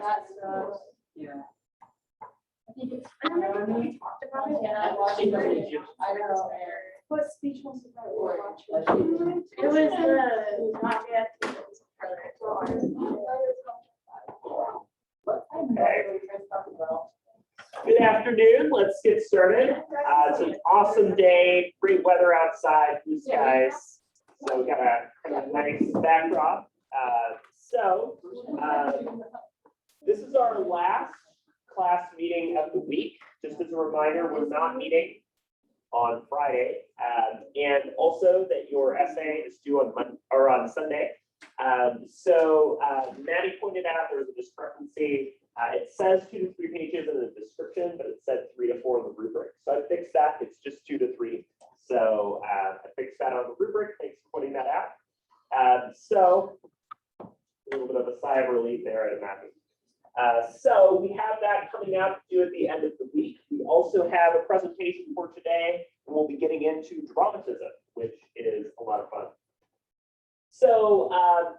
that stuff. Yeah. I think it's, I remember we talked about it. Yeah. I know. What speech was it? It was not yet. Good afternoon. Let's get started. It's an awesome day, great weather outside, blue skies. So we got a kind of nice backdrop. This is our last class meeting of the week. Just as a reminder, we're not meeting on Friday, and also that your essay is due on Monday or on Sunday. Maddie pointed out there was a discrepancy. It says 2 to 3 pages in the description, but it said 3 to 4 in the rubric. So I fixed that. It's just 2 to 3. So I fixed that on the rubric. Thanks for pointing that out. A little bit of a sigh of relief there, I imagine. So we have that coming out due at the end of the week. We also have a presentation for today, and we'll be getting into dramatism, which is a lot of fun. So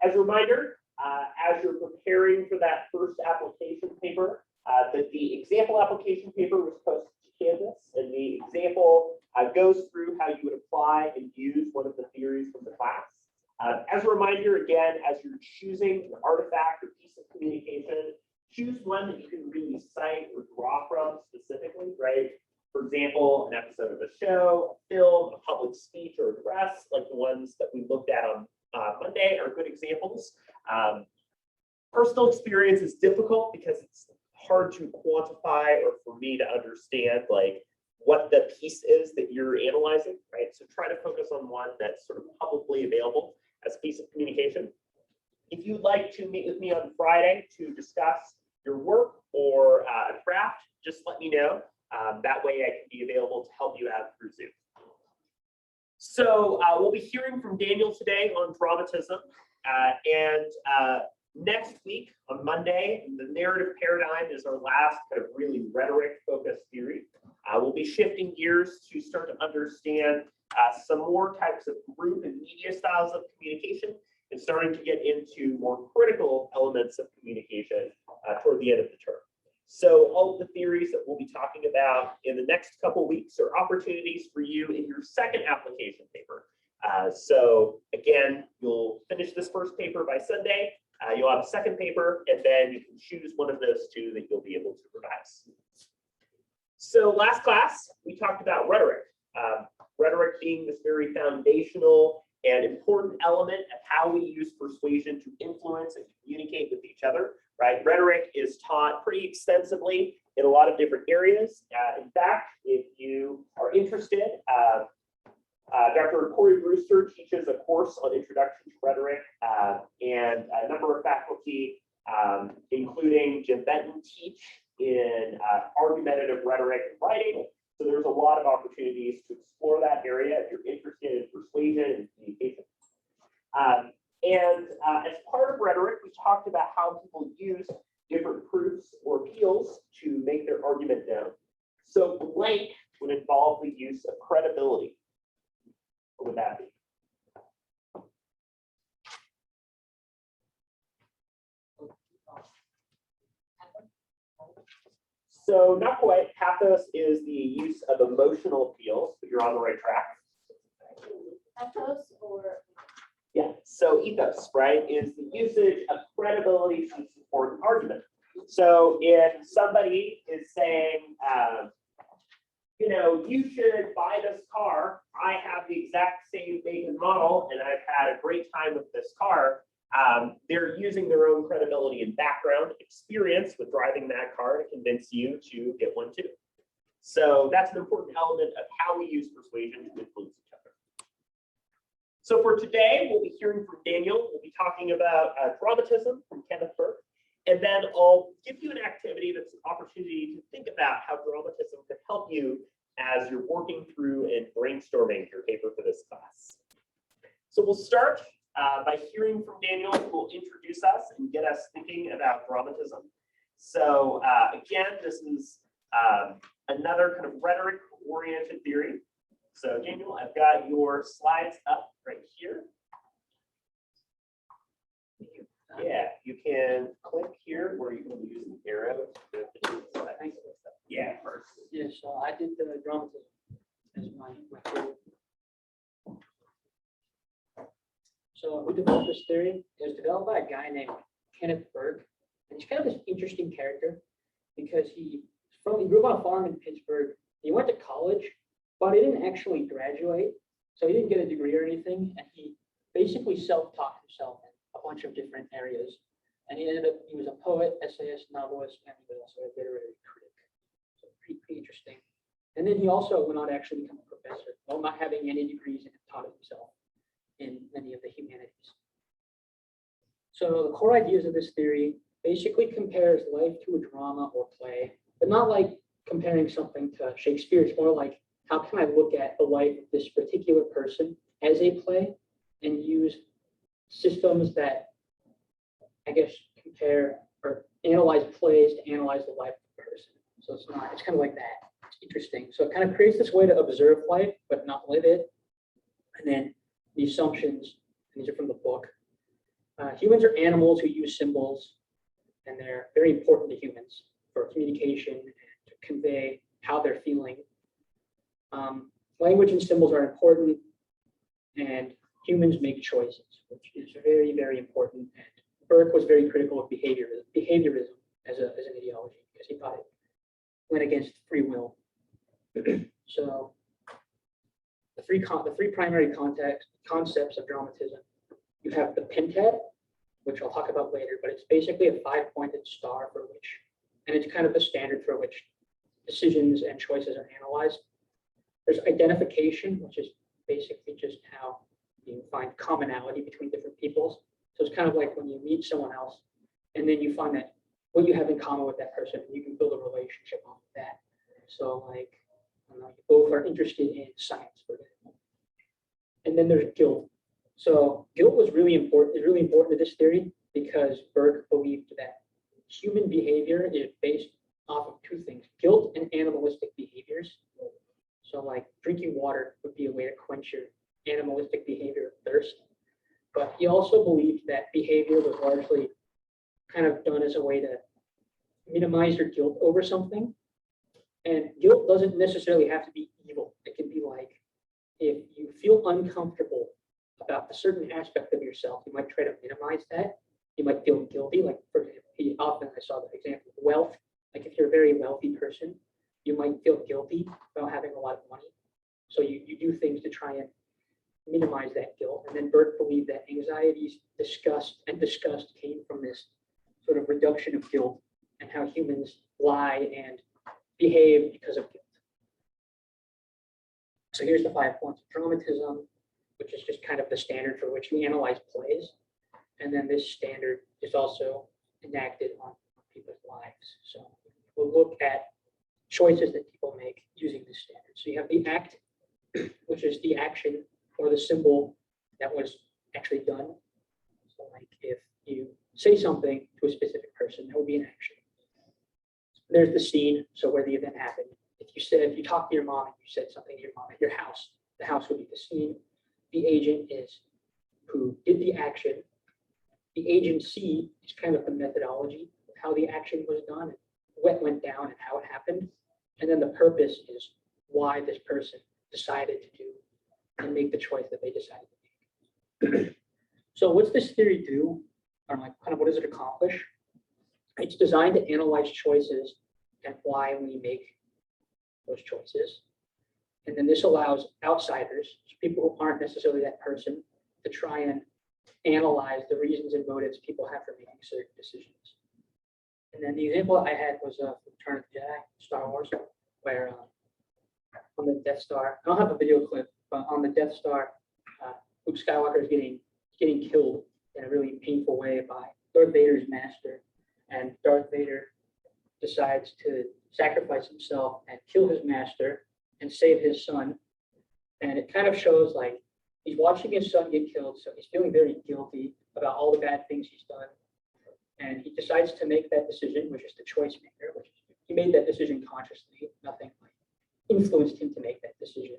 as a reminder, as you're preparing for that first application paper, the example application paper was posted to Canvas, and the example goes through how you would apply and use one of the theories from the class. As a reminder, again, as you're choosing an artifact or piece of communication, choose one that you can really cite or draw from specifically, right? For example, an episode of a show, a film, a public speech or address, like the ones that we looked at on Monday are good examples. Personal experience is difficult because it's hard to quantify or for me to understand like what the piece is that you're analyzing, right? So try to focus on one that's sort of publicly available as a piece of communication. If you'd like to meet with me on Friday to discuss your work or a draft, just let me know. That way I can be available to help you out through Zoom. So we'll be hearing from Daniel today on dramatism. Next week on Monday, the narrative paradigm is our last kind of really rhetoric-focused theory. We'll be shifting gears to start to understand some more types of group and media styles of communication and starting to get into more critical elements of communication toward the end of the term. So all of the theories that we'll be talking about in the next couple weeks are opportunities for you in your second application paper. So again, you'll finish this first paper by Sunday. You'll have a second paper, and then you can choose one of those two that you'll be able to revise. So last class, we talked about rhetoric. Rhetoric being this very foundational and important element of how we use persuasion to influence and communicate with each other, right? Rhetoric is taught pretty extensively in a lot of different areas. In fact, if you are interested, Dr. Corey Brewster teaches a course on Introduction to Rhetoric, and a number of faculty, including Jim Benton, teach in argumentative rhetoric and writing. So there's a lot of opportunities to explore that area if you're interested in persuasion and communication. As part of rhetoric, we talked about how people use different proofs or appeals to make their argument known. So blank would involve the use of credibility. What would that be? So not quite. Pathos is the use of emotional appeals, but you're on the right track. Pathos or? Yeah, so ethos, right, is the usage of credibility to support an argument. So if somebody is saying, you should buy this car, I have the exact same make and model, and I've had a great time with this car, they're using their own credibility and background experience with driving that car to convince you to get one too. So that's an important element of how we use persuasion to influence each other. So for today, we'll be hearing from Daniel. We'll be talking about dramatism from Kenneth Burke. And then I'll give you an activity that's an opportunity to think about how dramatism could help you as you're working through and brainstorming your paper for this class. So we'll start by hearing from Daniel, who will introduce us and get us thinking about dramatism. So again, this is another kind of rhetoric-oriented theory. So Daniel, I've got your slides up right here. Yeah, you can click here where you can use the arrow. Yeah, first. Yeah, so I did the dramatism as my career. So who developed this theory? It was developed by a guy named Kenneth Berg. And he's kind of this interesting character because he grew up on a farm in Pittsburgh. He went to college, but he didn't actually graduate. So he didn't get a degree or anything. And he basically self-taught himself in a bunch of different areas. And he was a poet, essayist, novelist, and he was also a literary critic. So pretty interesting. And then he also went on to actually become a professor, while not having any degrees, and taught himself in many of the humanities. So the core ideas of this theory basically compares life to a drama or play, but not like comparing something to Shakespeare. It's more like, how can I look at the life of this particular person as a play and use systems that, I guess, compare or analyze plays to analyze the life of the person. So it's kind of like that. It's interesting. So it kind of creates this way to observe life, but not live it. And then the assumptions, and these are from the book. Humans are animals who use symbols, and they're very important to humans for communication and to convey how they're feeling. Language and symbols are important, and humans make choices, which is very, very important. And Burke was very critical of behaviorism as an ideology because he thought it went against free will. So the three primary concepts of dramatism. You have the pentat, which I'll talk about later, but it's basically a 5-pointed star for which, and it's kind of the standard for which decisions and choices are analyzed. There's identification, which is basically just how you find commonality between different peoples. So it's kind of like when you meet someone else and then you find that what you have in common with that person, you can build a relationship off of that. So like, I don't know, you both are interested in science, for example. And then there's guilt. So guilt was really important, is really important to this theory because Burke believed that human behavior is based off of two things, guilt and animalistic behaviors. So like drinking water would be a way to quench your animalistic behavior of thirst. But he also believed that behavior was largely kind of done as a way to minimize your guilt over something. And guilt doesn't necessarily have to be evil. It can be like, if you feel uncomfortable about a certain aspect of yourself, you might try to minimize that. You might feel guilty. Like, for example, often I saw the example of wealth. Like if you're a very wealthy person, you might feel guilty about having a lot of money. So you do things to try and minimize that guilt. And then Burke believed that anxieties, disgust came from this sort of reduction of guilt and how humans lie and behave because of guilt. So here's the 5 points of dramatism, which is just kind of the standard for which we analyze plays. And then this standard is also enacted on people's lives. So we'll look at choices that people make using this standard. So you have the act, which is the action or the symbol that was actually done. So like if you say something to a specific person, that would be an action. There's the scene, so where the event happened. If you talk to your mom and you said something to your mom at your house, the house would be the scene. The agent is who did the action. The agency is kind of the methodology of how the action was done, what went down and how it happened. And then the purpose is why this person decided to do and make the choice that they decided to make. So what's this theory do? Or like kind of what does it accomplish? It's designed to analyze choices and why we make those choices. And then this allows outsiders, so people who aren't necessarily that person, to try and analyze the reasons and motives people have for making certain decisions. And then the example I had was from Return of the Jedi, Star Wars, where on the Death Star, I don't have a video clip, but on the Death Star, Luke Skywalker is getting killed in a really painful way by Darth Vader's master. And Darth Vader decides to sacrifice himself and kill his master and save his son. And it kind of shows like he's watching his son get killed, so he's feeling very guilty about all the bad things he's done. And he decides to make that decision, which is the choice maker, which he made that decision consciously, nothing like influenced him to make that decision.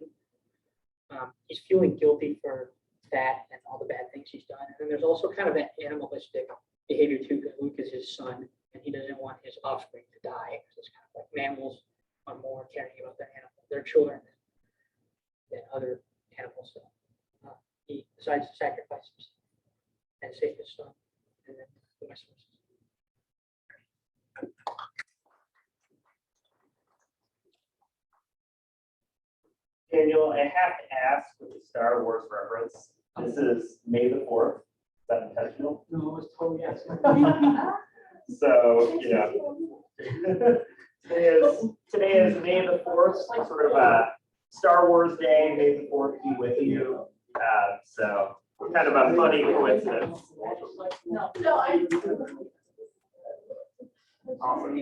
He's feeling guilty for that and all the bad things he's done. And then there's also kind of that animalistic behavior too, because Luke is his son, and he doesn't want his offspring to die. It's kind of like mammals are more caring about their children than other animals. So he decides to sacrifice himself and save his son, and then the rest of us. Daniel, I have to ask with the Star Wars reference, this is May the 4th. Is that intentional? No, it's totally accidental. So, today is May the 4th, sort of a Star Wars day. May the 4th be with you. So kind of a funny coincidence. Awesome.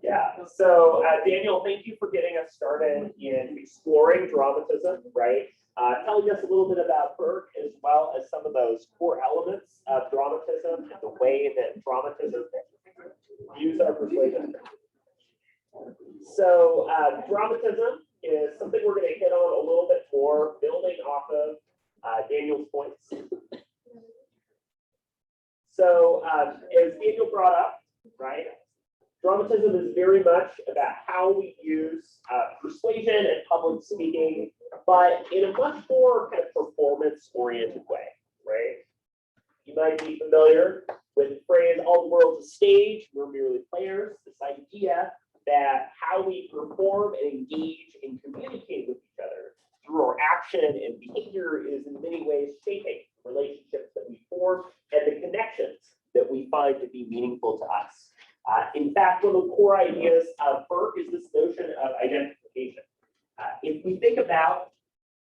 Yeah, so Daniel, thank you for getting us started in exploring dramatism, right? Telling us a little bit about Burke as well as some of those core elements of dramatism and the way that dramatism views our persuasion. So dramatism is something we're going to hit on a little bit more, building off of Daniel's points. So as Daniel brought up, right? Dramatism is very much about how we use persuasion and public speaking, but in a much more kind of performance-oriented way, right? You might be familiar with the phrase, all the world's a stage, we're merely players. This idea that how we perform and engage and communicate with each other through our action and behavior is in many ways shaping relationships that we form and the connections that we find to be meaningful to us. In fact, one of the core ideas of Burke is this notion of identification. If we think about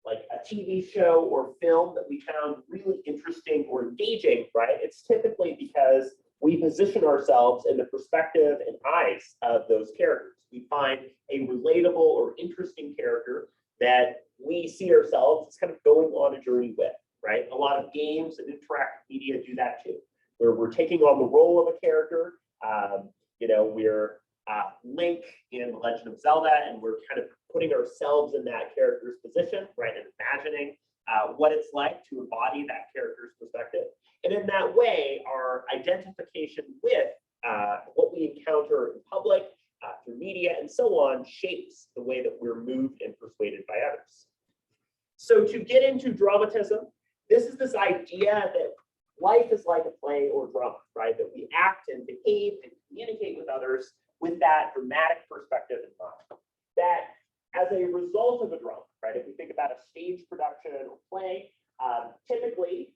like a TV show or film that we found really interesting or engaging, right? It's typically because we position ourselves in the perspective and eyes of those characters. We find a relatable or interesting character that we see ourselves as kind of going on a journey with, right? A lot of games and interactive media do that too, where we're taking on the role of a character. We're Link in The Legend of Zelda, and we're kind of putting ourselves in that character's position, right? And imagining what it's like to embody that character's perspective. And in that way, our identification with what we encounter in public, through media, and so on, shapes the way that we're moved and persuaded by others. So to get into dramatism, this is this idea that life is like a play or drama, right? That we act and behave and communicate with others with that dramatic perspective in mind. That as a result of a drama, right? If we think about a stage production or play, typically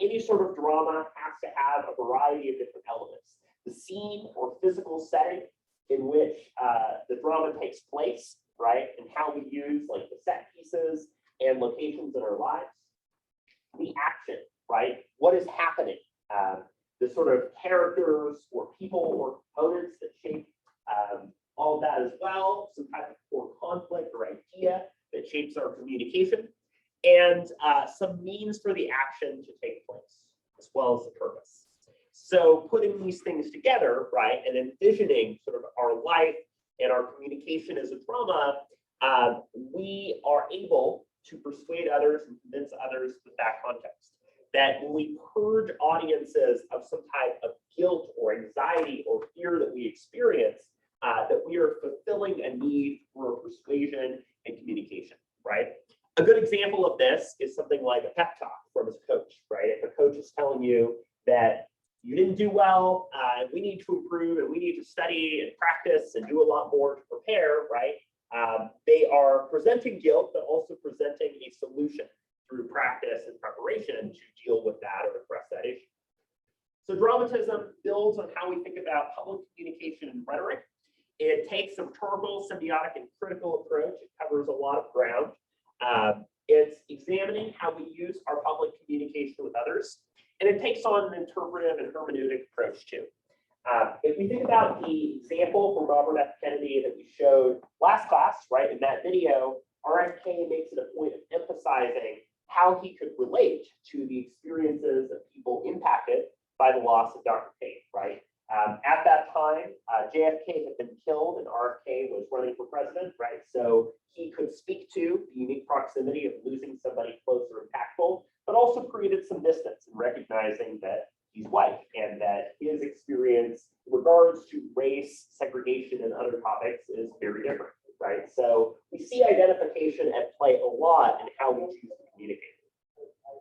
any sort of drama has to have a variety of different elements. The scene or physical setting in which the drama takes place, right? And how we use like the set pieces and locations in our lives. The action, right? What is happening? The sort of characters or people or components that shape all of that as well. Some kind of core conflict or idea that shapes our communication. And some means for the action to take place, as well as the purpose. So putting these things together, right, and envisioning sort of our life and our communication as a drama, we are able to persuade others and convince others with that context. That when we purge audiences of some type of guilt or anxiety or fear that we experience, that we are fulfilling a need for persuasion and communication, right? A good example of this is something like a pep talk from his coach, right? If a coach is telling you that you didn't do well, we need to improve and we need to study and practice and do a lot more to prepare, right? They are presenting guilt, but also presenting a solution through practice and preparation to deal with that or address that issue. So dramatism builds on how we think about public communication and rhetoric. It takes a rhetorical, symbiotic, and critical approach. It covers a lot of ground. It's examining how we use our public communication with others, and it takes on an interpretive and hermeneutic approach too. If we think about the example from Robert F. Kennedy that we showed last class, right, in that video, RFK makes it a point of emphasizing how he could relate to the experiences of people impacted by the loss of Dr. King, right? At that time, JFK had been killed and RFK was running for president, right? So he could speak to the unique proximity of losing somebody close or some distance and recognizing that he's white and that his experience in regards to race, segregation, and other topics is very different, right? So we see identification at play a lot in how we choose to communicate.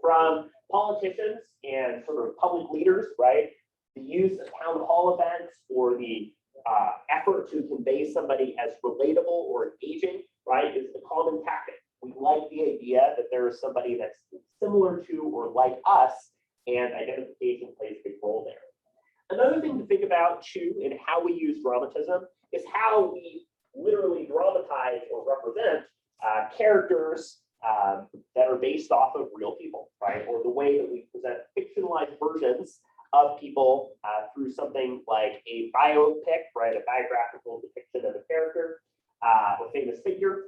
From politicians and sort of public leaders, right? The use of town hall events or the effort to convey somebody as relatable or engaging, right, is the common tactic. We like the idea that there is somebody that's similar to or like us, and identification plays a big role there. Another thing to think about too in how we use dramatism is how we literally dramatize or represent characters that are based off of real people, right? Or the way that we present fictionalized versions of people through something like a biopic, right? A biographical depiction of a character or famous figure.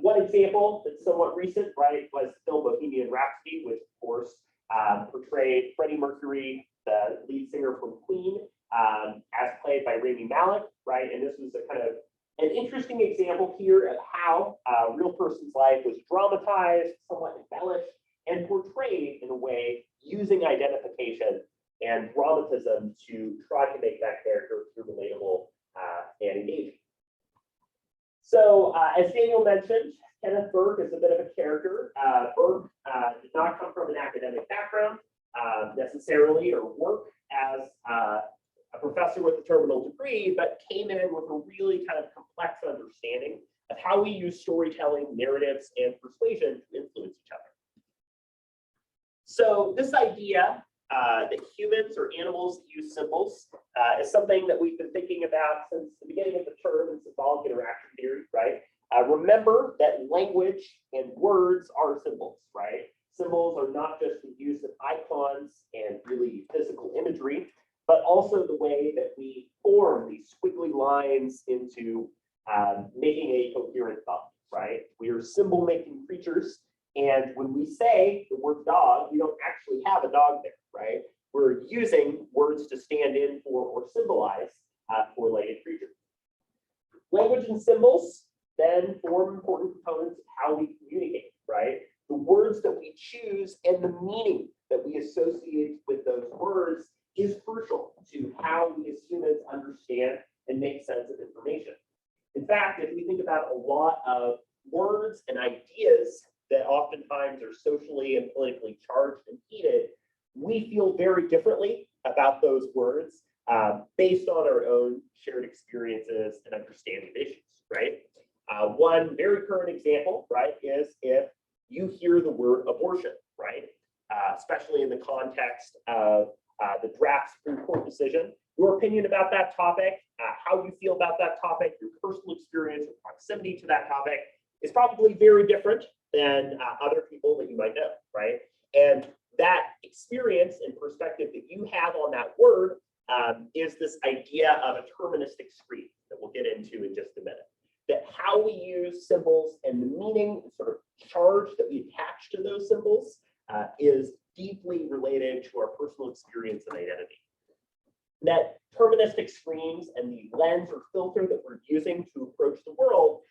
One example that's somewhat recent, right, was the film Bohemian Rhapsody, which of course portrayed Freddie Mercury, the lead singer from Queen, as played by Rami Malek, right? And this was a kind of an interesting example here of how a real person's life was dramatized, somewhat embellished, and portrayed in a way using identification and dramatism to try to make that character feel relatable and engaging. So as Daniel mentioned, Kenneth Burke is a bit of a character. Burke did not come from an academic background necessarily or work as a professor with a terminal degree, but came in with a really kind of complex understanding of how we use storytelling, narratives, and persuasion to influence each other. So this idea that humans or animals use symbols is something that we've been thinking about since the beginning of the term in symbolic interaction theory, right? Remember that language and words are symbols, right? Symbols are not just the use of icons and really physical imagery, but also the way that we form these squiggly lines into making a coherent thought, right? We are symbol-making creatures, and when we say the word dog, we don't actually have a dog there, right? We're using words to stand in for or symbolize four-legged creatures. Language and symbols then form important components of how we communicate, right? The words that we choose and the meaning that we associate with those words is crucial to how we as humans understand and make sense of information. In fact, if we think about a lot of words and ideas that oftentimes are socially and politically charged and heated, we feel very differently about those words based on our own shared experiences and understanding of issues, right? One very current example, right, is if you hear the word abortion, right, especially in the context of the draft Supreme Court decision, your opinion about that topic, how you feel about that topic, your personal experience or proximity to that topic is probably very different than other people that you might know, right? And that experience and perspective that you have on that word is this idea of a deterministic screen that we'll get into in just a minute. That how we use symbols and the meaning and sort of charge that we attach to those symbols is deeply related to our personal experience and identity. That deterministic screens and the lens or filter that we're using to approach the world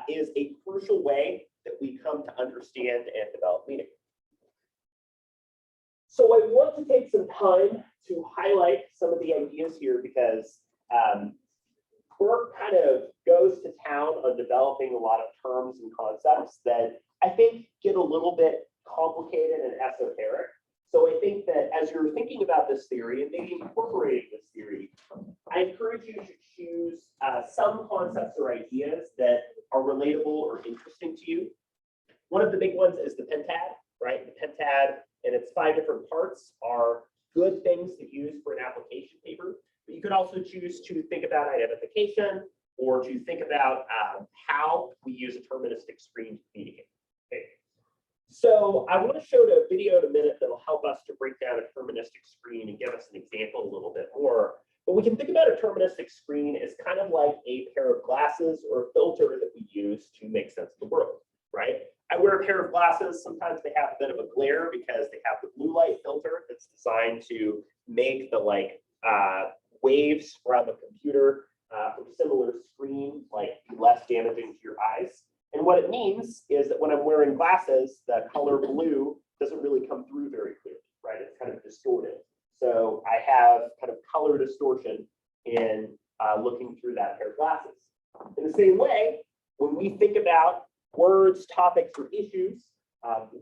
is a crucial way that we come to understand and develop meaning. So I want to take some time to highlight some of the ideas here because Burke kind of goes to town on developing a lot of terms and concepts that I think get a little bit complicated and esoteric. So I think that as you're thinking about this theory and maybe incorporating this theory, I encourage you to choose some concepts or ideas that are relatable or interesting to you. One of the big ones is the pentad, right? The pentad and its 5 different parts are good things to use for an application paper. But you could also choose to think about identification or to think about how we use a deterministic screen to communicate. Okay. So I want to show a video in a minute that will help us to break down a deterministic screen and give us an example a little bit more. But we can think about a deterministic screen as kind of like a pair of glasses or a filter that we use to make sense of the world, right? I wear a pair of glasses. Sometimes they have a bit of a glare because they have the blue light filter that's designed to make the waves around the computer from similar screens be less damaging to your eyes. And what it means is that when I'm wearing glasses, the color blue doesn't really come through very clearly, distortion in looking through that pair of glasses. In the same way, when we think about words, topics, or issues,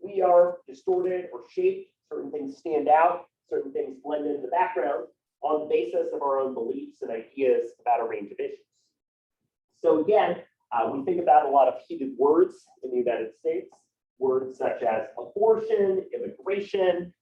we are distorted or shaped. Certain things stand out, certain things blend into the background on the basis of our own beliefs and ideas about a range of issues. So again, we think about a lot of heated words in the United States, words such as abortion, immigration,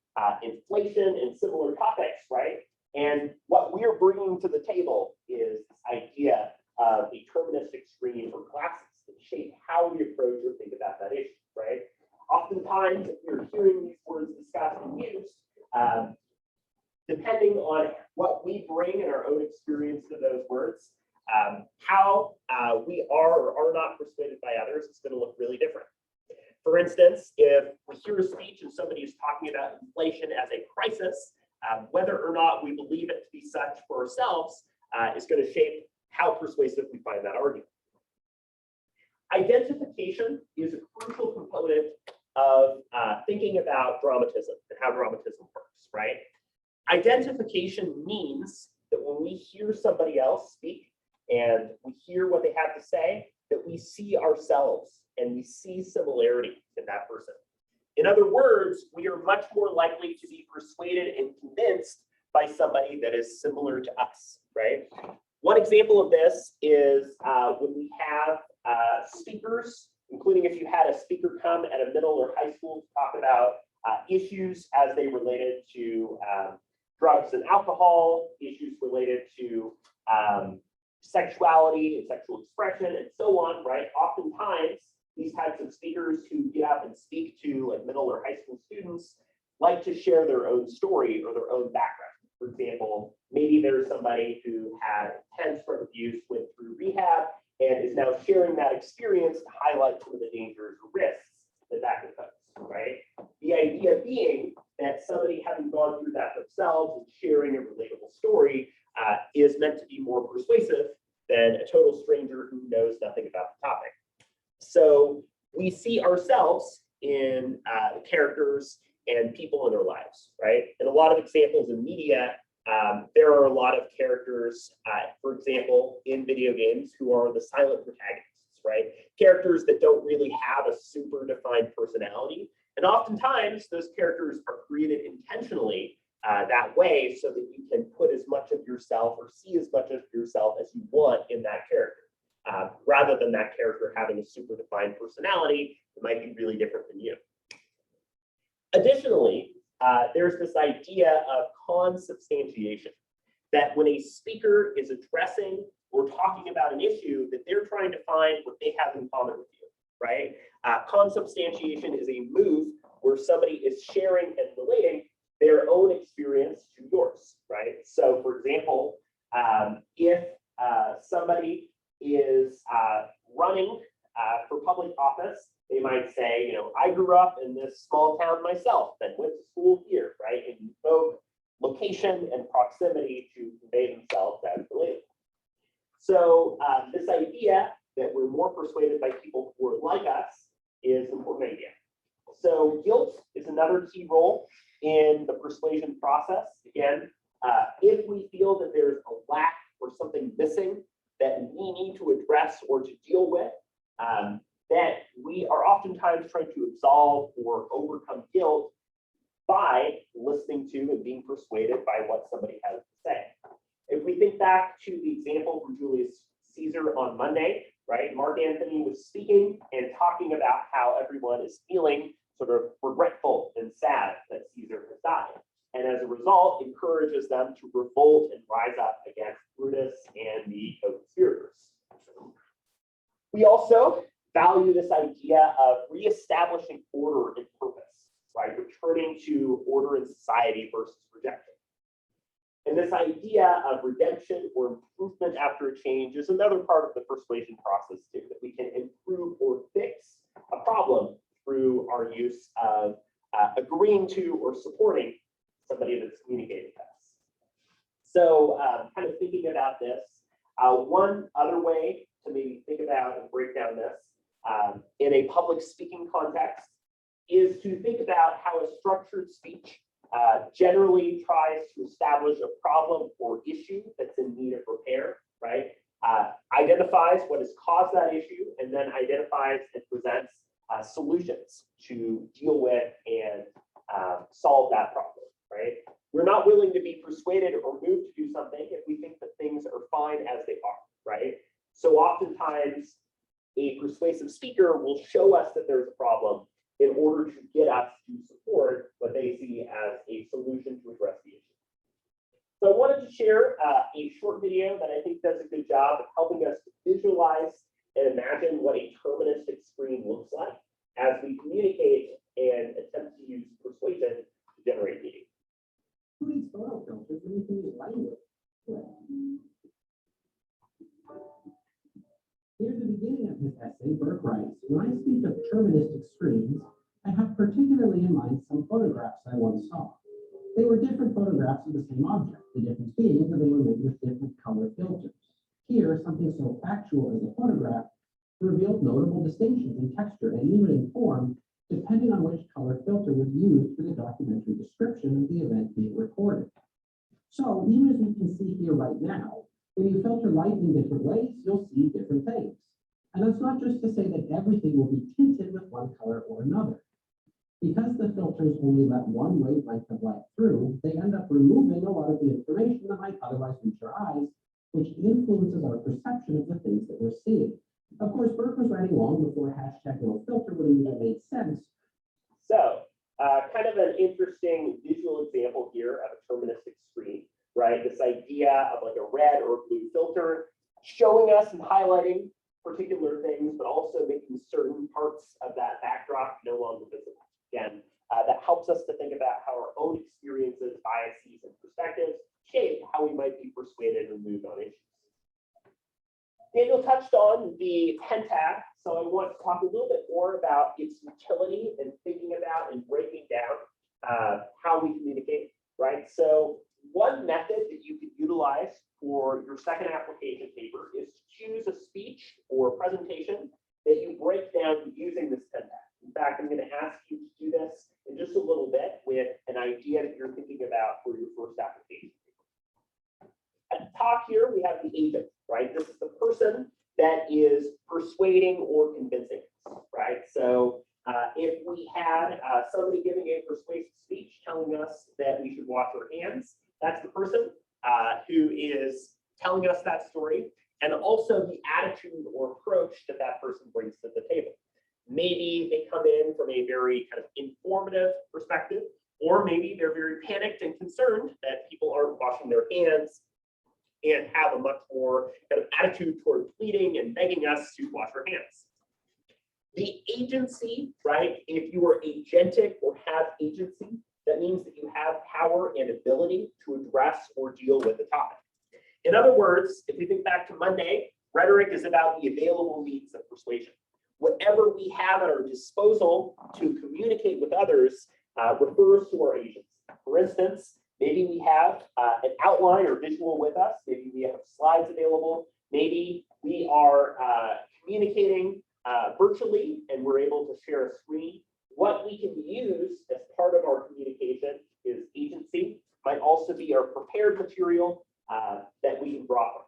inflation, and similar topics, right? And what we're bringing to the table is this idea of deterministic screen or glasses that shape how we approach or think about that issue, right? Oftentimes, if you're hearing these words discussed and used, depending on what we bring in our own experience to those words, how we are or are not persuaded by others is going to look really different. For instance, if we hear a speech and somebody is talking about inflation as a crisis, whether or not we believe it to be such for ourselves is going to shape how persuasive we find that argument. Identification is a crucial component of thinking about dramatism and how dramatism works, right? Identification means that when we hear somebody else speak and we hear what they have to say, that we see ourselves and we see similarity in that person. In other words, we are much more likely to be persuaded and convinced by somebody that is similar to us, right? One example of this is when we have speakers, including if you had a speaker come at a middle or high school to talk about issues as they related to drugs and alcohol, issues related to sexuality and sexual expression, and so on, right? Oftentimes, these types of speakers who get up and speak to like middle or high school students like to share their own story or their own background. For example, maybe there's somebody who had intense drug abuse, went through rehab, and is now sharing that experience to highlight some of the dangers or risks that that could pose, right? The idea being that somebody having gone through that themselves and sharing a relatable story is meant to be more persuasive than a total stranger who knows nothing about the topic. So we see ourselves in characters and people in their lives, right? And a lot of examples in media, there are a lot of characters, for example, in video games who are the silent protagonists, right? Characters that don't really have a super defined personality. And oftentimes those characters are created intentionally that way so that you can put as much of yourself or see as much of yourself as you want in that character. Rather than that character having a super defined personality that might be really different than you. Additionally, there's this idea of consubstantiation, that when a speaker is addressing or talking about an issue, that they're trying to find what they have in common with you, right? Consubstantiation is a move where somebody is sharing and relating their own experience to yours, right? So for example, if somebody is running for public office, they might say, you know, I grew up in this small town myself and went to school here, right? And invoke location and proximity to convey themselves as relatable. So this idea that we're more persuaded by people who are like us is an important idea. So guilt is another key role in the persuasion process. Again, if we feel that there's a lack or something missing that we need to address or to deal with, that we are oftentimes trying to absolve or overcome guilt by listening to and being persuaded by what somebody has to say. If we think back to the example from Julius Caesar on Monday, right? Mark Antony was speaking and talking about how everyone is feeling sort of regretful and sad that Caesar has died. And as a result, encourages them to revolt and rise up against Brutus and the co-conspirators. We also value this idea of reestablishing order and purpose, right? Returning to order in society versus rejection. And this idea of redemption or improvement after a change is another part of the persuasion process too, that we can improve or fix a problem through our use of agreeing to or supporting somebody that's communicating with us. So kind of thinking about this, one other way to maybe think about and break down this in a public speaking context is to think about how a structured speech generally tries to establish a problem or issue that's in need of repair, right? Identifies what has caused that issue, and then identifies and presents solutions to deal with and solve that problem, right? We're not willing to be persuaded or moved to do something if we think that things are fine as they are, right? So oftentimes, a persuasive speaker will show us that there's a problem in order to get us to support what they see as a solution to address the issue. So I wanted to share a short video that I think does a good job of helping us visualize and imagine what a deterministic screen looks like as we communicate and attempt to use persuasion to generate meaning. Who needs photo filters when you can use language? Near the beginning of his essay, Burke writes, "When I speak of deterministic screens, I have particularly in mind some photographs I once saw. They were different photographs of the same object, the difference being that they were made with different color filters. Here, something so factual as a photograph revealed notable distinctions in texture and even in form, depending on which color filter was used for the documentary description of the event being recorded. So even as we can see here right now, when you filter light in different ways, you'll see different things. And that's not just to say that everything will be tinted with one color or another. Because the filters only let one wavelength of light through, they end up removing a lot of the information that might otherwise reach our eyes, which influences our perception of the things that we're seeing. Of course, Burke was writing long before hashtag no filter would have even made sense. So kind of an interesting visual example here of a deterministic screen, right? This idea of like a red or blue filter showing us and highlighting particular things, but also making certain parts of that backdrop no longer visible. Again, that helps us to think about how our own experiences, biases, and perspectives shape how we might be persuaded or moved on issues. Daniel touched on the pentag, so I want to talk a little bit more about its utility and thinking about and breaking down how we communicate, right? So one method that you can utilize for your second application paper is to choose a speech or presentation that you break down using this pentag. In fact, I'm going to ask you to do this in just a little bit with an idea that you're thinking about for your first application paper. At the top here, we have the agent, right? This is the person that is persuading or convincing us, right? So if we had somebody giving a persuasive speech telling us that we should wash our hands, that's the person who is telling us that story, and also the attitude or approach that that person brings to the table. Maybe they come in from a very kind of informative perspective, or maybe they're very panicked and concerned that people aren't washing their hands and have a much more kind of attitude toward pleading and begging us to wash our hands. The agency, right? If you are agentic or have agency, that means that you have power and ability to address or deal with the topic. In other words, if we think back to Monday, rhetoric is about the available means of persuasion. Whatever we have at our disposal to communicate with others refers to our agents. For instance, maybe we have an outline or visual with us. Maybe we have slides available. Maybe we are communicating virtually and we're able to share a screen. What we can use as part of our communication is agency. Might also be our prepared material that we can draw from.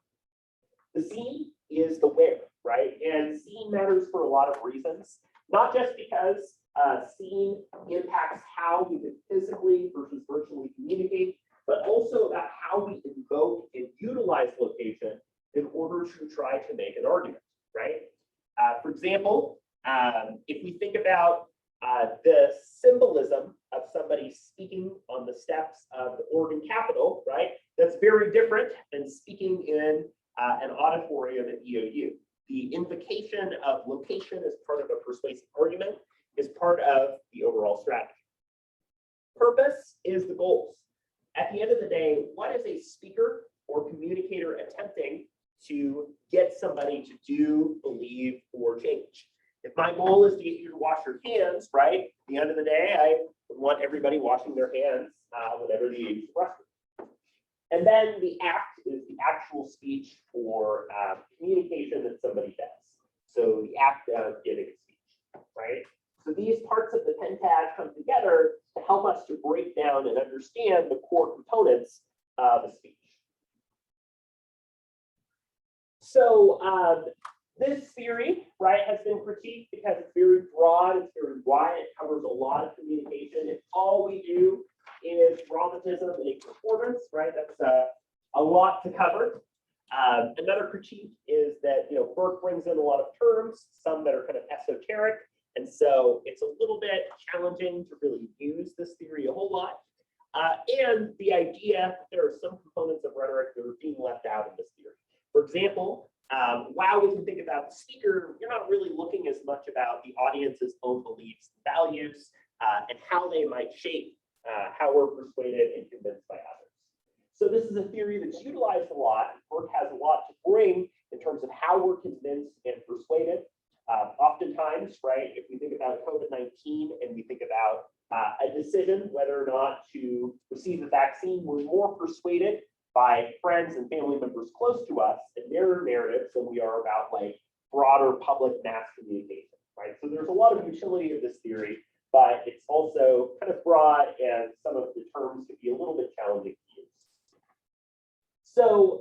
The scene is the where, right? And scene matters for a lot of reasons, not just because scene impacts how we can physically versus virtually communicate, but also about how we invoke and utilize location in order to try to make an argument, right? For example, if we think about the symbolism of somebody speaking on the steps of the Oregon Capitol, right? That's very different than speaking in an auditorium at EOU. The invocation of location as part of a persuasive argument is part of the overall strategy. Purpose is the goals. At the end of the day, what is a speaker or communicator attempting to get somebody to do, believe, or change? If my goal is to get you to wash your hands, right? At the end of the day, I want everybody washing their hands whenever they use the restroom. And then the act is the actual speech or communication that somebody does. So the act of giving a speech, right? So these parts of the pentag come together to help us to break down and understand the core components of a speech. So this theory, right, has been critiqued because it's very broad, it's very wide, it covers a lot of communication. If all we do is dramatism and a performance, right, that's a lot to cover. Another critique is that, you know, Burke brings in a lot of terms, some that are kind of esoteric, and so it's a little bit challenging to really use this theory a whole lot. And the idea that there are some components of rhetoric that are being left out of this theory. For example, while we can think about the speaker, you're not really looking as much about the audience's own beliefs and values and how they might shape how we're persuaded and convinced by others. So this is a theory that's utilized a lot. Burke has a lot to bring in terms of how we're convinced and persuaded. Oftentimes, right, if we think about COVID-19 and we think about a decision whether or not to receive the vaccine, we're more persuaded by friends and family members close to us and their narratives than we are about like broader public mass communication, right? So there's a lot of utility of this theory, but it's also kind of broad and some of the terms could be a little bit challenging to use. So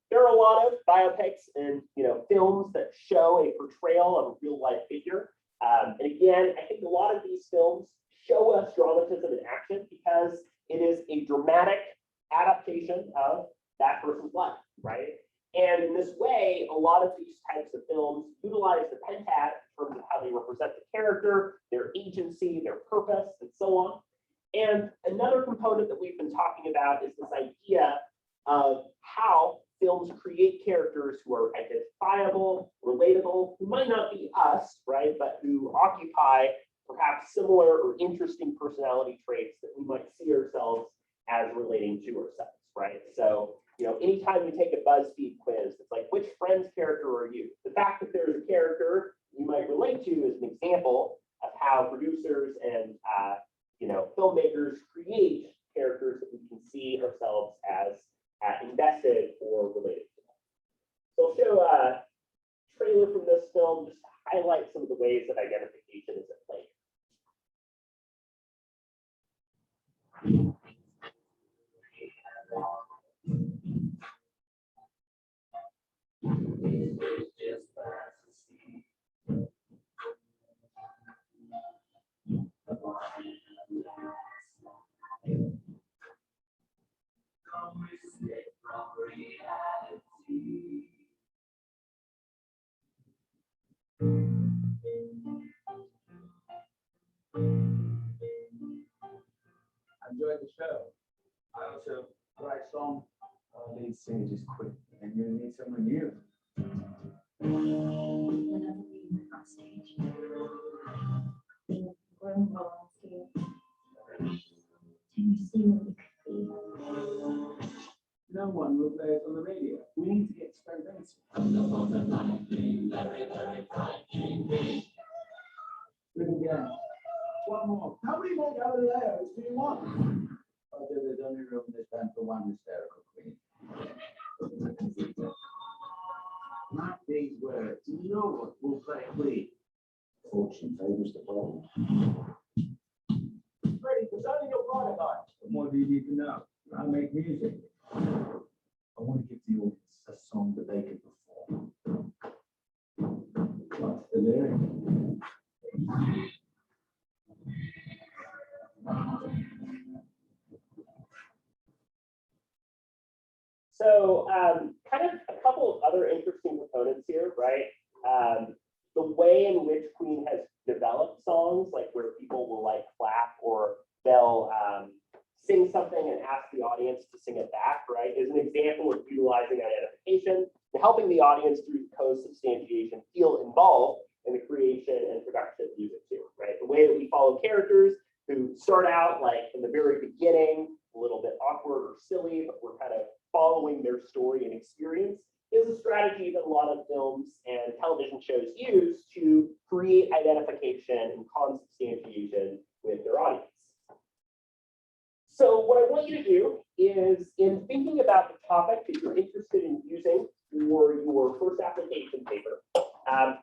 there are a lot of biopics and films that show a portrayal of a real life figure. And again, I think a lot of these films show us dramatism in action because it is a dramatic adaptation of that person's life, right? And in this way, a lot of these types of films utilize the pentat in terms of how they represent the character, their agency, their purpose, and so on. And another component that we've been talking about is this idea of how films create characters who are identifiable, relatable, who might not be us, right, but who occupy perhaps similar or interesting personality traits that we might see ourselves as relating to ourselves, right? So, anytime you take a BuzzFeed quiz, it's like, which Friends character are you? The fact that there's a character you might relate to is an example of how producers and filmmakers create characters that we can see ourselves as invested or related to. So I'll show a trailer from this film just to highlight some of the ways that identification is at play. I enjoyed the show. I also write songs. Our lead singer just quit, and you need someone new. Whenever we went on stage, the room will ask you, can you see what we could be? No one will play it on the radio. We need to get experimental. Really again. One more. How many more Galileos do you want? Oh, there's only room in this band for one hysterical queen. Mark these words. No one will play Queen. Fortune favors the bold. Freddie, it's only your private life. What more do you need to know? I make music. I want to give the audience a song that they can perform. What's the lyric? So kind of a couple of other interesting components here, right? The way in which Queen has developed songs, like where people will like clap or they'll sing something and ask the audience to sing it back, right, is an example of utilizing identification and helping the audience through co-substantiation feel involved in the creation and production of music too, right? The way that we follow characters who start out like in the very beginning, a little bit awkward or silly, but we're kind of following their story and experience is a strategy that a lot of films and television shows use to create identification and consubstantiation with their audience. So what I want you to do is, in thinking about the topic that you're interested in using for your first application paper,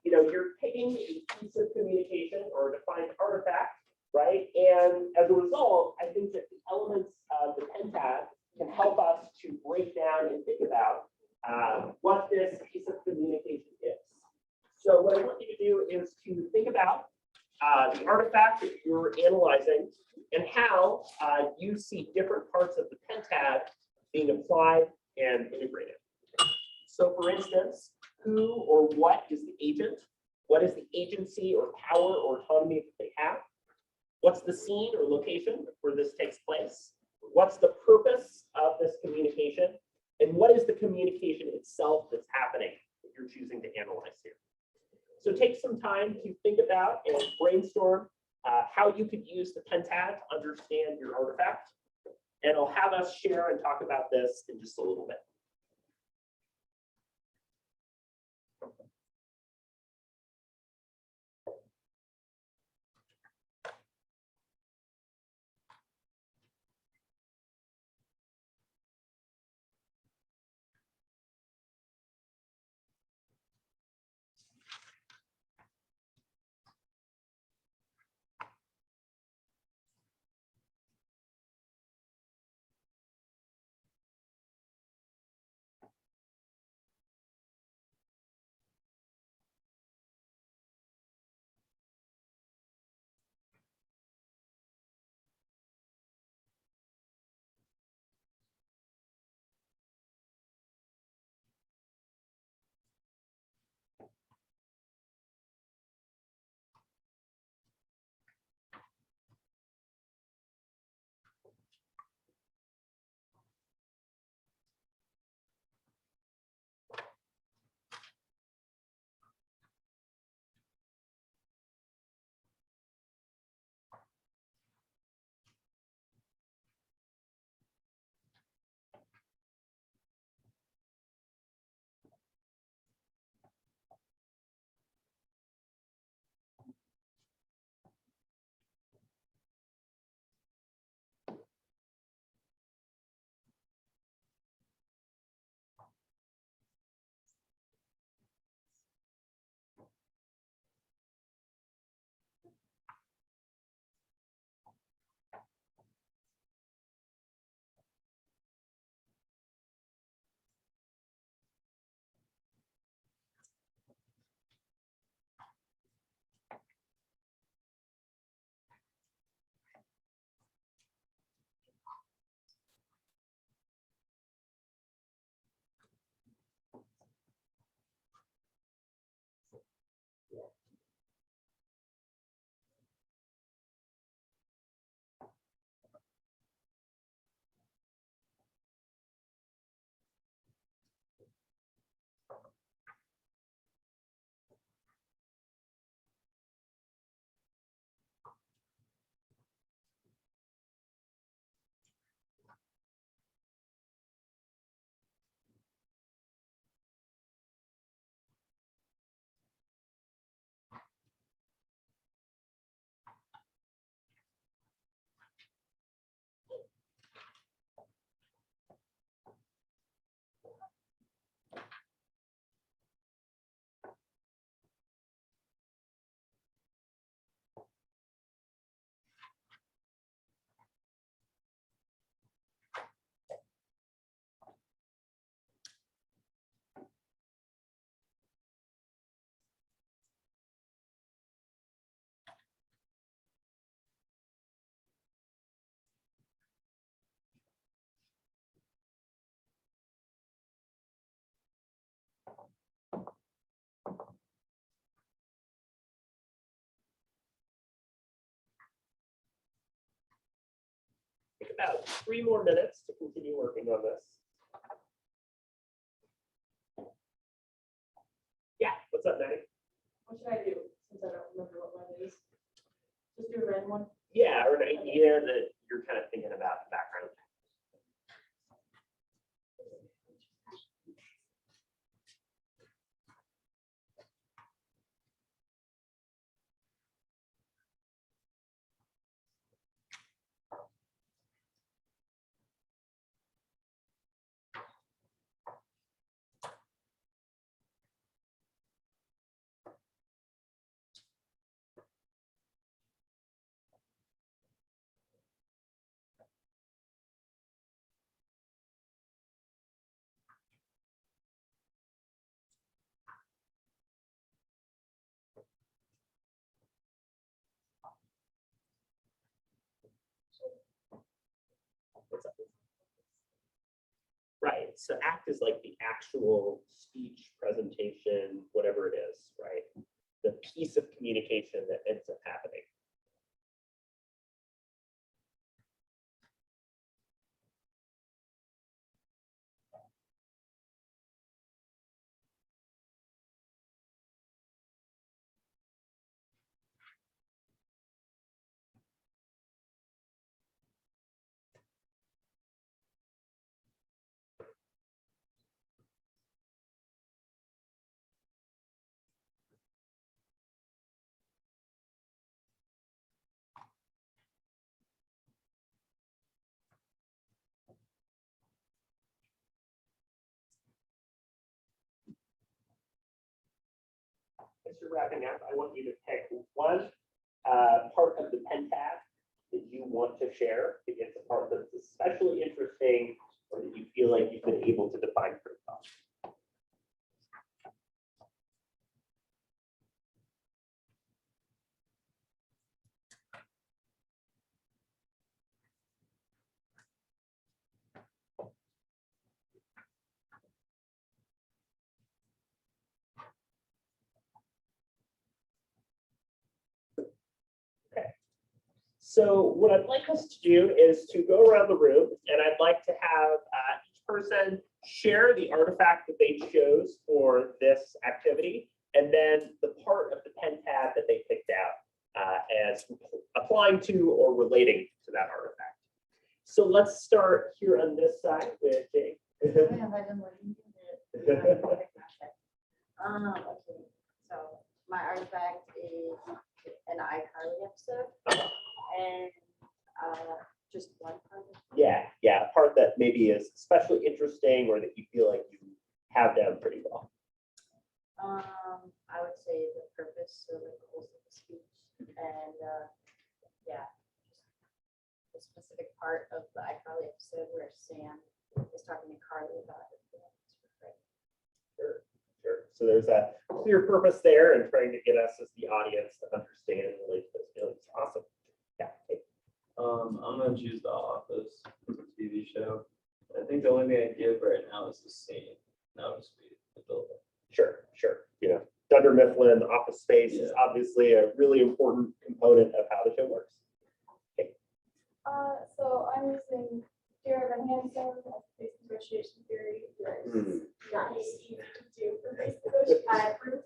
you're taking a piece of communication or a defined artifact, right? And as a result, the artifact that you're analyzing and how you see different parts of the pentad being applied and integrated. So for instance, who or what is the agent? What is the agency or power or autonomy that they have? What's the scene or location where this takes place? What's the purpose of this communication? And what is the communication itself that's happening that you're choosing to analyze here? So take some time to think about and brainstorm how you could use the pentad to understand your artifact. And I'll have us share and talk about this in just a little bit. Take about 3 more minutes to continue working on this. Yeah, what's up, Maddie? What should I do, since I don't remember what mine is? Just do a random one? Yeah, or an idea that you're kind of thinking about in the background. So act is like the actual speech, presentation, whatever it is, right? The piece of communication that ends up happening. As you're wrapping up, I want you to pick one part of the pen tab that you want to share. If it's a part that's especially interesting or that you feel like you've been able to define pretty well. So what I'd like us to do is to go around the room, and I'd like to have each person share the artifact that they chose for this activity, and then the part of the pen tab that they picked out as applying to or relating to that artifact. So let's start here on this side with Jake. Okay, so my artifact is an iCarly episode, and just one part. Yeah, a part that maybe is especially interesting or that you feel like you have down pretty well. I would say the purpose or the goals of the speech, and yeah, just a specific part of the iCarly episode where Sam is talking to Carly about it. Sure. So there's a clear purpose there and trying to get us as the audience to understand and relate to those feelings. Awesome. Yeah. I'm gonna choose The Office, the TV show. I think the only thing I give right now is the scene. That would be the building. Sure. You know, Dunder Mifflin, the Office Space is obviously a really important component of how the show works. Okay. So I'm using Dear Evan Hansen of face negotiation theory. Not easy to do for face negotiation. I approve.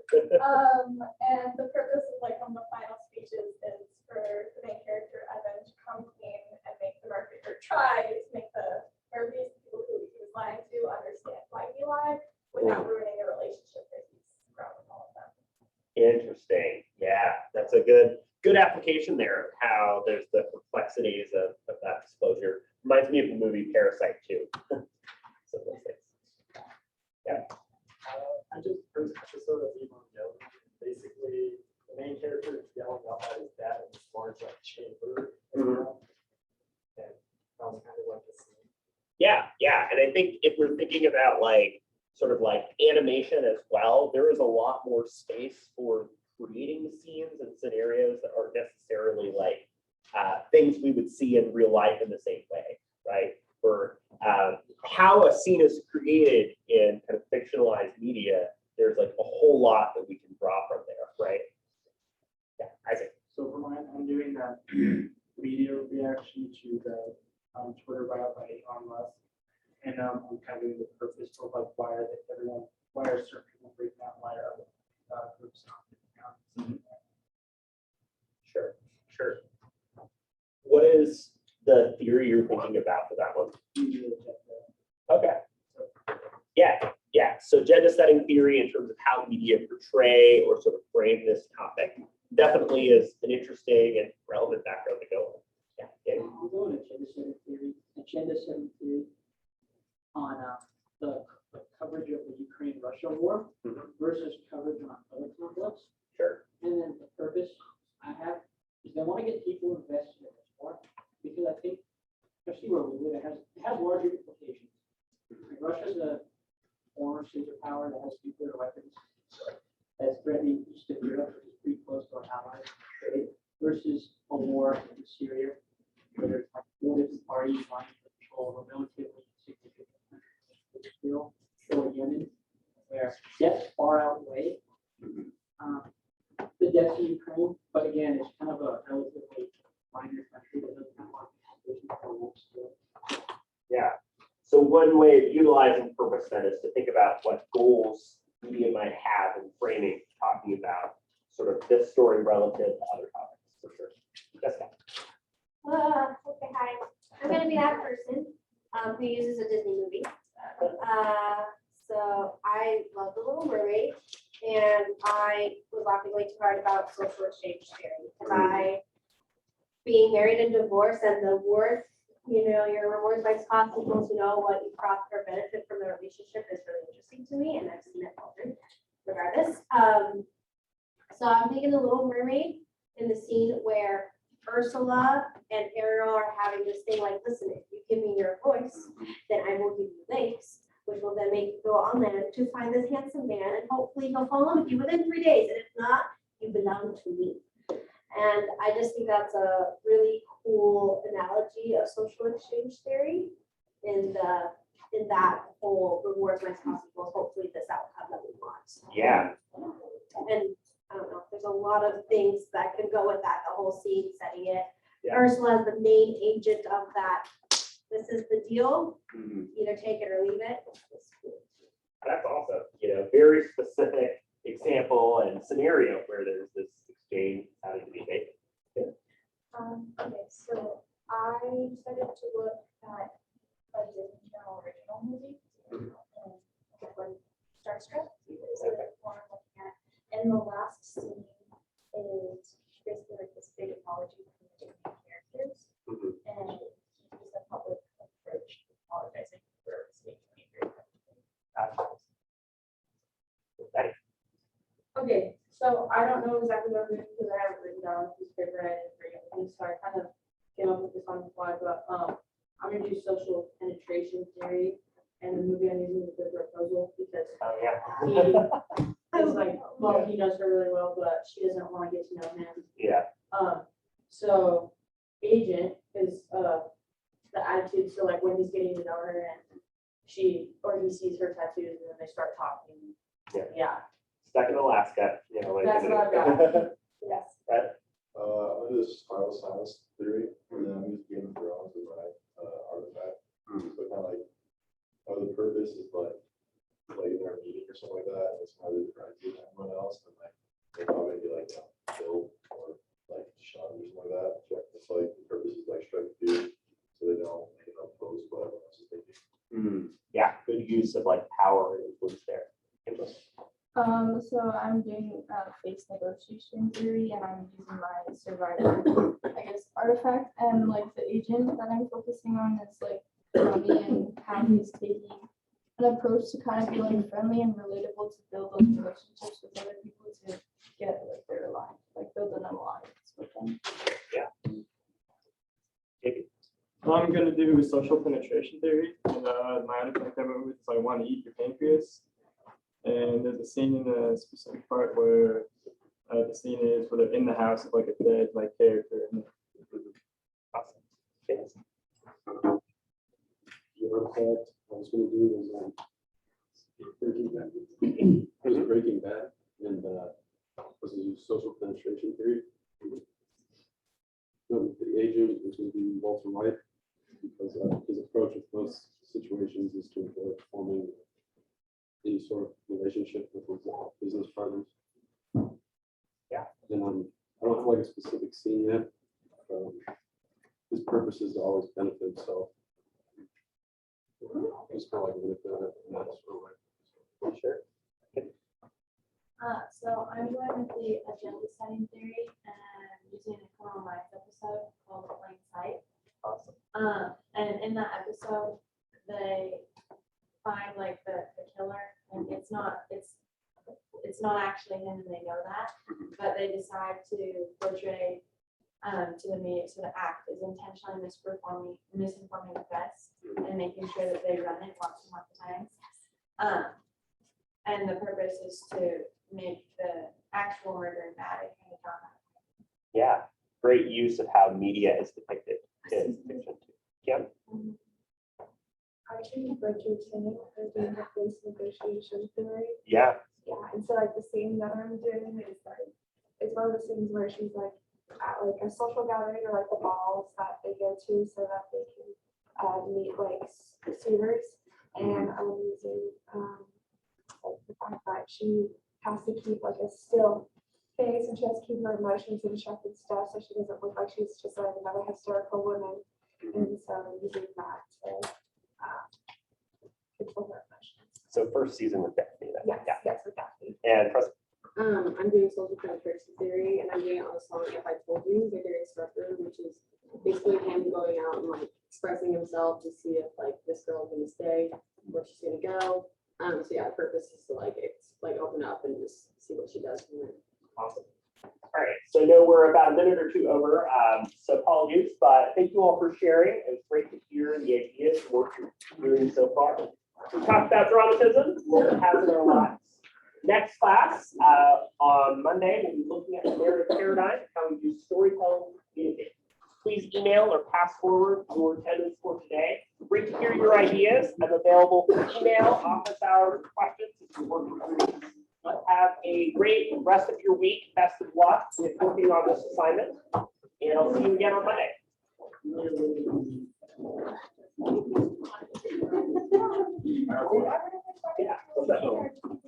And the purpose of like on the final speeches is for the main character Evan to come clean and make the market or try to make the Murphys, people who he was lying to, understand why he lied without ruining the relationship that he's grown with all of them. Interesting. Yeah, that's a good application there of how there's the complexities of that disclosure. Reminds me of the movie Parasite too. So those things. Yeah. I just first episode of Evangelion. Basically, the main character is yelling out at his dad in this large like chamber. And that was kind of like a scene. Yeah, and I think if we're thinking about like sort of like animation as well, there is a lot more space for creating scenes and scenarios that aren't necessarily like things we would see in real life in the same way, right? For how a scene is created in kind of fictionalized media, there's like a whole lot that we can draw from there, right? Yeah, Isaac. So for mine, I'm doing that media reaction to the Twitter bio by Elon Musk. And I'm kind of doing the purpose of like why are certain people breaking out, why are other groups not breaking out. Sure. What is the theory you're thinking about for that one? Media agenda. Okay. Yeah. So agenda setting theory in terms of how media portray or sort of frame this topic definitely is an interesting and relevant background to go on. Yeah. I'm going to agenda setting theory on the coverage of the Ukraine-Russia war versus coverage on other conflicts. Sure. And then the purpose I have is I want to get people invested in this war because I think, especially where we live, it has larger implications. Like Russia's a former superpower that has nuclear weapons that's threatening Eastern Europe, which is pretty close to our allies, right? Versus a war in Syria, where there's like 4 different parties vying for control of a relatively significant country. one way of utilizing purpose then is to think about what goals media might have in framing, talking about sort of this story relative to other topics, for sure. Jessica. Okay, hi. I'm gonna be that person who uses a Disney movie. So I love The Little Mermaid, and I was laughing way too hard about social exchange theory, because being married and divorced and the worth, your rewards by cost equals, what you profit or benefit from the relationship is really interesting to me, and I've seen it altered regardless. So I'm thinking The Little Mermaid in the scene where Ursula and Ariel are having this thing like, listen, if you give me your voice, then I will give you legs, which will then make you go on land to find this handsome man, and hopefully he'll fall in love with you within 3 days, and if not, you belong to me. And I just think that's a really cool analogy of social exchange theory in that whole rewards my spouse equals hopefully this outcome that we want. Yeah. And I don't know, there's a lot of things that could go with that, the whole scene, setting it. Yeah. Ursula is the main agent of that. This is the deal, Mhm. either take it or leave it. That's awesome. Very specific example and scenario where there's this exchange having to be made. Okay, so I decided to look at a Disney Channel original movie. And when Star Trek, so that's what I'm looking at. And the last scene is basically like this big apology from the Disney characters. Mhm. And he used a public approach to apologizing for speaking to me. Okay, so I don't know exactly what I'm doing because I haven't written down this paper and I didn't bring it with me, so I kind of came up with this on the fly, but I'm gonna do social penetration theory, and the movie I'm using is The Proposal because Oh, yeah. he is like, well, he knows her really well, but she doesn't want to get to know him. Yeah. So agent is the attitude, so like when he's getting to know her and he sees her tattoos and then they start talking. Yeah. Stuck in Alaska, like. That's what I've got. Yes. Right? I'm into spiral silence theory, and then I'm using Game of Thrones as my artifact. So kind of like, the purpose is like they're in a meeting or something like that, and it's kind of different idea than everyone else, and like, they probably be like, killed or like shot or something like that. It's like, the purpose is like strike fear, so they don't, oppose what everyone else is thinking. Yeah, good use of like power and influence there. Interesting. So I'm doing face negotiation theory, and I'm using my survivor, artifact, and like the agent that I'm focusing on is like Robbie and how he's taking an approach to kind of be like friendly and relatable to build those relationships with other people to get like their life, like build an alliance with them. I'm gonna do social penetration theory, and my artifact ever is I want to eat your pancreas. And there's a scene in a specific part where the scene is where they're in the house of like a dead like character. And Awesome. Yes. The artifact I was gonna do was Breaking Bad. It was Breaking Bad, and was to use social penetration theory. The agent was going to be Walter White, because his approach with most situations is to avoid forming any sort of relationship with his business partners. Yeah. And I don't have like a specific scene yet. His purpose is to always benefit himself. It's kind of like a manipulative in that sort of way. Sure. So I'm going with the agenda setting theory and using a Criminal Minds episode called Plain Sight. Awesome. And in that episode, they find like the killer, and it's not actually him, and they know that, but they decide to portray to the media, to the act is intentionally misinforming the press and making sure that they run it lots and lots of times. And the purpose is to make the actual murder dramatic and drama. Yeah, great use of how media is depicted in fiction too. Kim? I think Bridgerton are doing the face negotiation theory. Yeah. Yeah, and so like the scene that I'm doing is like, it's one of the scenes where she's like at like a social gathering or like the balls that they go to so that they can meet like students. And I'm using, like the fact that she has to keep like a still face and she has to keep her emotions in check and stuff, so she doesn't look like she's just like another hysterical woman. And so I'm using that to control her emotions. So first season with Daphne then. Yes, Yeah. yes, with Daphne. And Preston. I'm doing social penetration theory and I'm doing it on the song If I Told You by Darius Rucker, which is basically him going out and like expressing himself to see if like this girl's gonna stay, where she's gonna go. So yeah, the purpose is to like open up and just see what she does from there. Awesome. All right, so I know we're about a minute or two over, so apologies, but thank you all for sharing. It was great to hear the ideas and work you're doing so far. We talked about dramatism, what it has in our lives. Next class, on Monday, we'll be looking at the narrative paradigm, how we do storytelling to communicate. Please email or pass forward your attendance for today. Great to hear your ideas. I'm available for email, office hours, questions if you're working through these. Have a great rest of your week. Best of luck with working on this assignment. And I'll see you again on Monday. Yeah.